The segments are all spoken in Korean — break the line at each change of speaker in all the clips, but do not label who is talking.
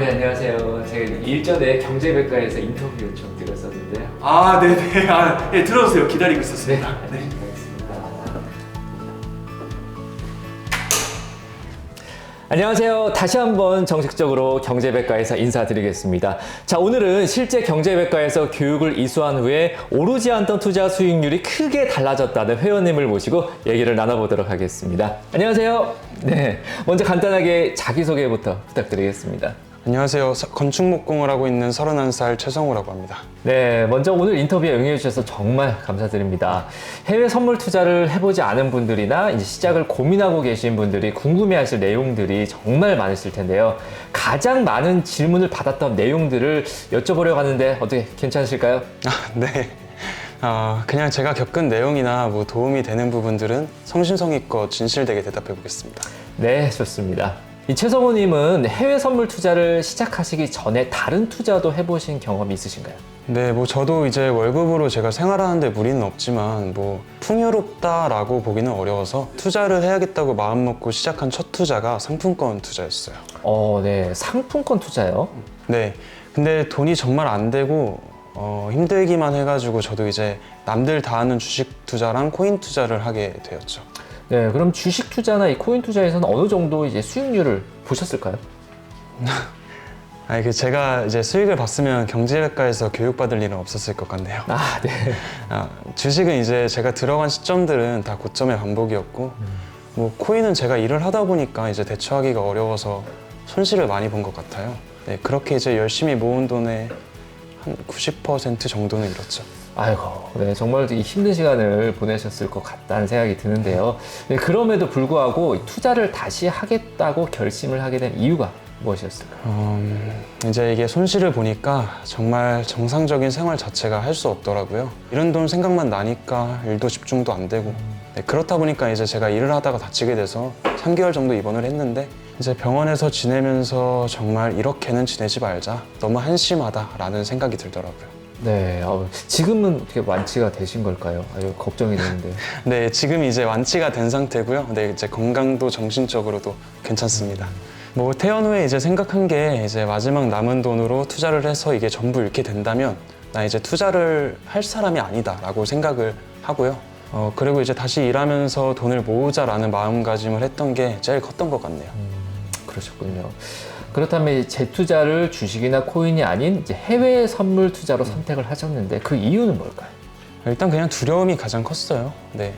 네, 안녕하세요. 제가 일전에 경제백과에서 인터뷰 요청 드렸었는데요.
네네. 네, 들어오세요. 기다리고 있었습니다. 네.
알겠습니다. 안녕하세요. 다시 한번 정식적으로 경제백과에서 인사드리겠습니다. 자, 오늘은 실제 경제백과에서 교육을 이수한 후에 오르지 않던 투자 수익률이 크게 달라졌다는 회원님을 모시고 얘기를 나눠보도록 하겠습니다. 안녕하세요. 네, 먼저 간단하게 자기소개부터 부탁드리겠습니다.
안녕하세요. 건축목공을 하고 있는 31살 최성우라고 합니다.
네, 먼저 오늘 인터뷰에 응해주셔서 정말 감사드립니다. 해외 선물 투자를 해보지 않은 분들이나 이제 시작을 고민하고 계신 분들이 궁금해하실 내용들이 정말 많으실 텐데요. 가장 많은 질문을 받았던 내용들을 여쭤보려고 하는데 어떻게 괜찮으실까요?
네. 그냥 제가 겪은 내용이나 뭐 도움이 되는 부분들은 성심성의껏 진실되게 대답해 보겠습니다.
네, 좋습니다. 이 최성우님은 해외 선물 투자를 시작하시기 전에 다른 투자도 해보신 경험이 있으신가요?
네, 뭐 저도 이제 월급으로 제가 생활하는데 무리는 없지만 뭐 풍요롭다라고 보기는 어려워서 투자를 해야겠다고 마음먹고 시작한 첫 투자가 상품권 투자였어요.
네, 상품권 투자요?
네, 근데 돈이 정말 안 되고 힘들기만 해가지고 저도 이제 남들 다 하는 주식 투자랑 코인 투자를 하게 되었죠.
네, 그럼 주식 투자나 이 코인 투자에서는 어느 정도 이제 수익률을 보셨을까요?
제가 이제 수익을 봤으면 경제학과에서 교육받을 일은 없었을 것 같네요.
네.
주식은 이제 제가 들어간 시점들은 다 고점의 반복이었고, 뭐 코인은 제가 일을 하다 보니까 이제 대처하기가 어려워서 손실을 많이 본 것 같아요. 네, 그렇게 이제 열심히 모은 돈의 한 90% 정도는 잃었죠.
아이고, 네, 정말 힘든 시간을 보내셨을 것 같다는 생각이 드는데요. 네, 그럼에도 불구하고 투자를 다시 하겠다고 결심을 하게 된 이유가 무엇이었을까요?
이제 이게 손실을 보니까 정말 정상적인 생활 자체가 할 수 없더라고요. 이런 돈 생각만 나니까 일도 집중도 안 되고, 네, 그렇다 보니까 이제 제가 일을 하다가 다치게 돼서 3개월 정도 입원을 했는데, 이제 병원에서 지내면서 정말 이렇게는 지내지 말자, 너무 한심하다라는 생각이 들더라고요.
네, 지금은 어떻게 완치가 되신 걸까요? 아주 걱정이 되는데.
네, 지금 이제 완치가 된 상태고요. 네, 이제 건강도 정신적으로도 괜찮습니다. 뭐 퇴원 후에 이제 생각한 게 이제 마지막 남은 돈으로 투자를 해서 이게 전부 잃게 된다면 나 이제 투자를 할 사람이 아니다라고 생각을 하고요. 그리고 이제 다시 일하면서 돈을 모으자라는 마음가짐을 했던 게 제일 컸던 것 같네요.
그러셨군요. 그렇다면 재투자를 주식이나 코인이 아닌 이제 해외 선물 투자로 선택을 하셨는데 그 이유는 뭘까요?
일단 그냥 두려움이 가장 컸어요. 네.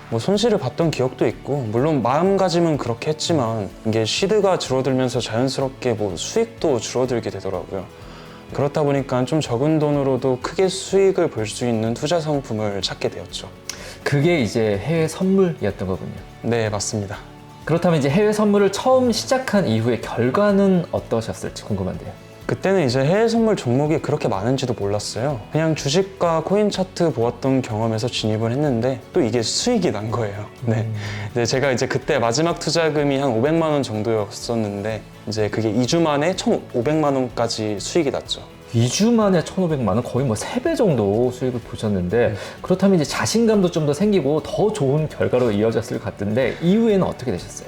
뭐 손실을 봤던 기억도 있고, 물론 마음가짐은 그렇게 했지만 이게 시드가 줄어들면서 자연스럽게 뭐 수익도 줄어들게 되더라고요. 그렇다 보니까 좀 적은 돈으로도 크게 수익을 볼 수 있는 투자 상품을 찾게 되었죠.
그게 이제 해외 선물이었던 거군요.
네, 맞습니다.
그렇다면 이제 해외 선물을 처음 시작한 이후의 결과는 어떠셨을지 궁금한데요.
그때는 이제 해외 선물 종목이 그렇게 많은지도 몰랐어요. 그냥 주식과 코인 차트 보았던 경험에서 진입을 했는데 또 이게 수익이 난 거예요. 네. 근데 제가 이제 그때 마지막 투자금이 한 500만 원 정도였었는데 이제 그게 2주 만에 1,500만 원까지 수익이 났죠.
2주 만에 1,500만 원, 거의 뭐 3배 정도 수익을 보셨는데 그렇다면 이제 자신감도 좀 더 생기고 더 좋은 결과로 이어졌을 것 같은데 이후에는 어떻게 되셨어요?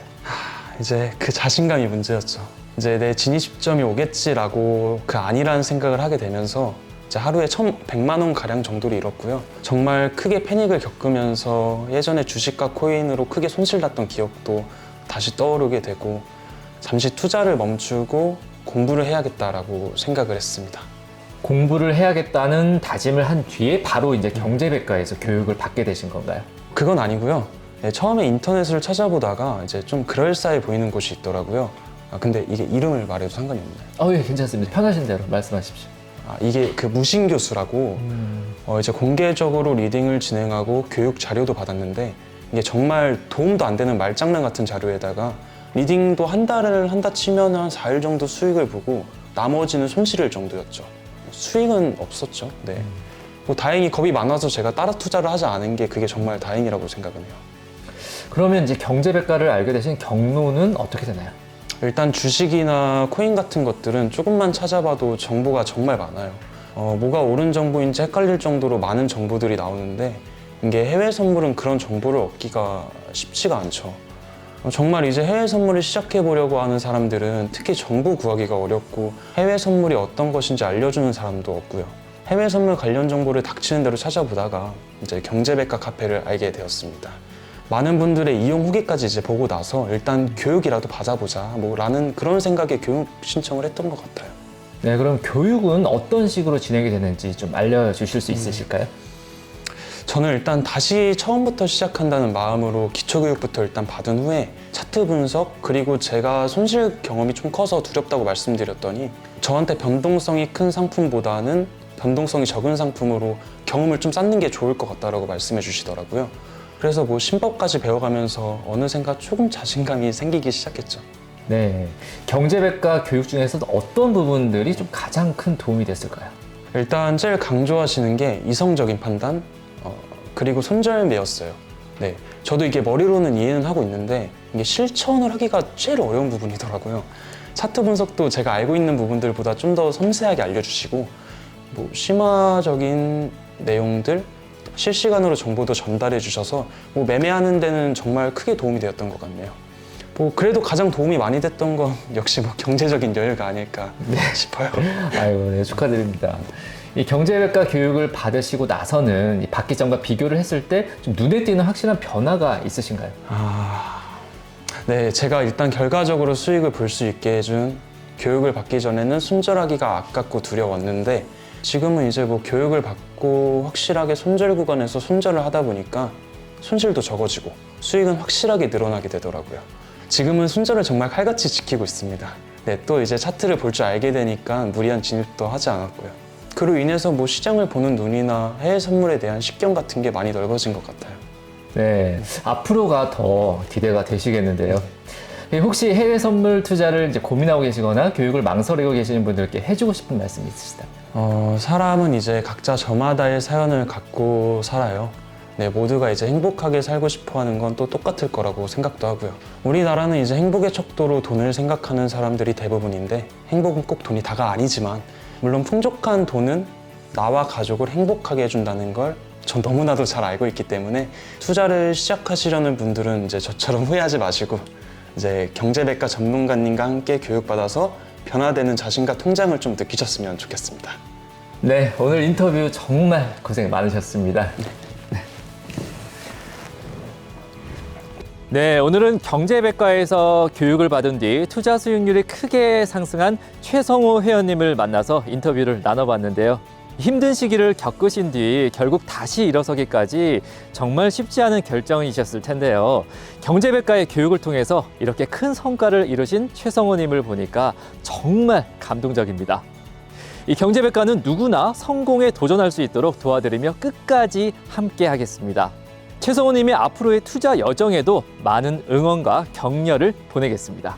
이제 그 자신감이 문제였죠. 이제 내 진입 시점이 오겠지라고 그 아니라는 생각을 하게 되면서 이제 하루에 1,100만 원 가량 정도를 잃었고요. 정말 크게 패닉을 겪으면서 예전에 주식과 코인으로 크게 손실 났던 기억도 다시 떠오르게 되고 잠시 투자를 멈추고 공부를 해야겠다라고 생각을 했습니다.
공부를 해야겠다는 다짐을 한 뒤에 바로 이제 경제백과에서 교육을 받게 되신 건가요?
그건 아니고요. 네, 처음에 인터넷을 찾아보다가 이제 좀 그럴싸해 보이는 곳이 있더라고요. 근데 이게 이름을 말해도 상관이 없나요?
예, 괜찮습니다. 편하신 대로 말씀하십시오.
이게 그 무신 교수라고 이제 공개적으로 리딩을 진행하고 교육 자료도 받았는데 이게 정말 도움도 안 되는 말장난 같은 자료에다가 리딩도 한 달을 한다 치면 한 4일 정도 수익을 보고 나머지는 손실일 정도였죠. 수익은 없었죠. 네. 뭐 다행히 겁이 많아서 제가 따라 투자를 하지 않은 게 그게 정말 다행이라고 생각은 해요.
그러면 이제 경제백과를 알게 되신 경로는 어떻게 되나요?
일단 주식이나 코인 같은 것들은 조금만 찾아봐도 정보가 정말 많아요. 뭐가 옳은 정보인지 헷갈릴 정도로 많은 정보들이 나오는데 이게 해외 선물은 그런 정보를 얻기가 쉽지가 않죠. 정말 이제 해외 선물을 시작해 보려고 하는 사람들은 특히 정보 구하기가 어렵고 해외 선물이 어떤 것인지 알려주는 사람도 없고요. 해외 선물 관련 정보를 닥치는 대로 찾아보다가 이제 경제백과 카페를 알게 되었습니다. 많은 분들의 이용 후기까지 이제 보고 나서 일단 교육이라도 받아보자 라는 그런 생각에 교육 신청을 했던 것 같아요.
네, 그럼 교육은 어떤 식으로 진행이 되는지 좀 알려주실 수 있으실까요?
저는 일단 다시 처음부터 시작한다는 마음으로 기초교육부터 일단 받은 후에 차트 분석 그리고 제가 손실 경험이 좀 커서 두렵다고 말씀드렸더니 저한테 변동성이 큰 상품보다는 변동성이 적은 상품으로 경험을 좀 쌓는 게 좋을 것 같다라고 말씀해 주시더라고요. 그래서 신법까지 배워가면서 어느샌가 조금 자신감이 생기기 시작했죠.
네, 경제백과 교육 중에서도 어떤 부분들이 좀 가장 큰 도움이 됐을까요?
일단 제일 강조하시는 게 이성적인 판단 그리고 손절매였어요. 네, 저도 이게 머리로는 이해는 하고 있는데 이게 실천을 하기가 제일 어려운 부분이더라고요. 차트 분석도 제가 알고 있는 부분들보다 좀 더 섬세하게 알려주시고 심화적인 내용들 실시간으로 정보도 전달해 주셔서 매매하는 데는 정말 크게 도움이 되었던 것 같네요. 그래도 가장 도움이 많이 됐던 건 역시 경제적인 여유가 아닐까 싶어요.
아이고, 네, 축하드립니다. 이 경제백과 교육을 받으시고 나서는 이 받기 전과 비교를 했을 때 좀 눈에 띄는 확실한 변화가 있으신가요?
네, 제가 일단 결과적으로 수익을 볼 수 있게 해준 교육을 받기 전에는 손절하기가 아깝고 두려웠는데 지금은 이제 교육을 받고 확실하게 손절 구간에서 손절을 하다 보니까 손실도 적어지고 수익은 확실하게 늘어나게 되더라고요. 지금은 손절을 정말 칼같이 지키고 있습니다. 네, 또 이제 차트를 볼 줄 알게 되니까 무리한 진입도 하지 않았고요. 그로 인해서 시장을 보는 눈이나 해외 선물에 대한 식견 같은 게 많이 넓어진 것 같아요.
네, 앞으로가 더 기대가 되시겠는데요. 혹시 해외 선물 투자를 이제 고민하고 계시거나 교육을 망설이고 계시는 분들께 해주고 싶은 말씀이 있으시다면?
사람은 이제 각자 저마다의 사연을 갖고 살아요. 네, 모두가 이제 행복하게 살고 싶어 하는 건 또 똑같을 거라고 생각도 하고요. 우리나라는 이제 행복의 척도로 돈을 생각하는 사람들이 대부분인데 행복은 꼭 돈이 다가 아니지만 물론 풍족한 돈은 나와 가족을 행복하게 해준다는 걸 전 너무나도 잘 알고 있기 때문에 투자를 시작하시려는 분들은 이제 저처럼 후회하지 마시고 이제 경제백과 전문가님과 함께 교육받아서 변화되는 자신과 통장을 좀 느끼셨으면 좋겠습니다.
네, 오늘 인터뷰 정말 고생 많으셨습니다. 네, 오늘은 경제백과에서 교육을 받은 뒤 투자 수익률이 크게 상승한 최성호 회원님을 만나서 인터뷰를 나눠봤는데요. 힘든 시기를 겪으신 뒤 결국 다시 일어서기까지 정말 쉽지 않은 결정이셨을 텐데요. 경제백과의 교육을 통해서 이렇게 큰 성과를 이루신 최성호님을 보니까 정말 감동적입니다. 이 경제백과는 누구나 성공에 도전할 수 있도록 도와드리며 끝까지 함께 하겠습니다. 최성호님의 앞으로의 투자 여정에도 많은 응원과 격려를 보내겠습니다.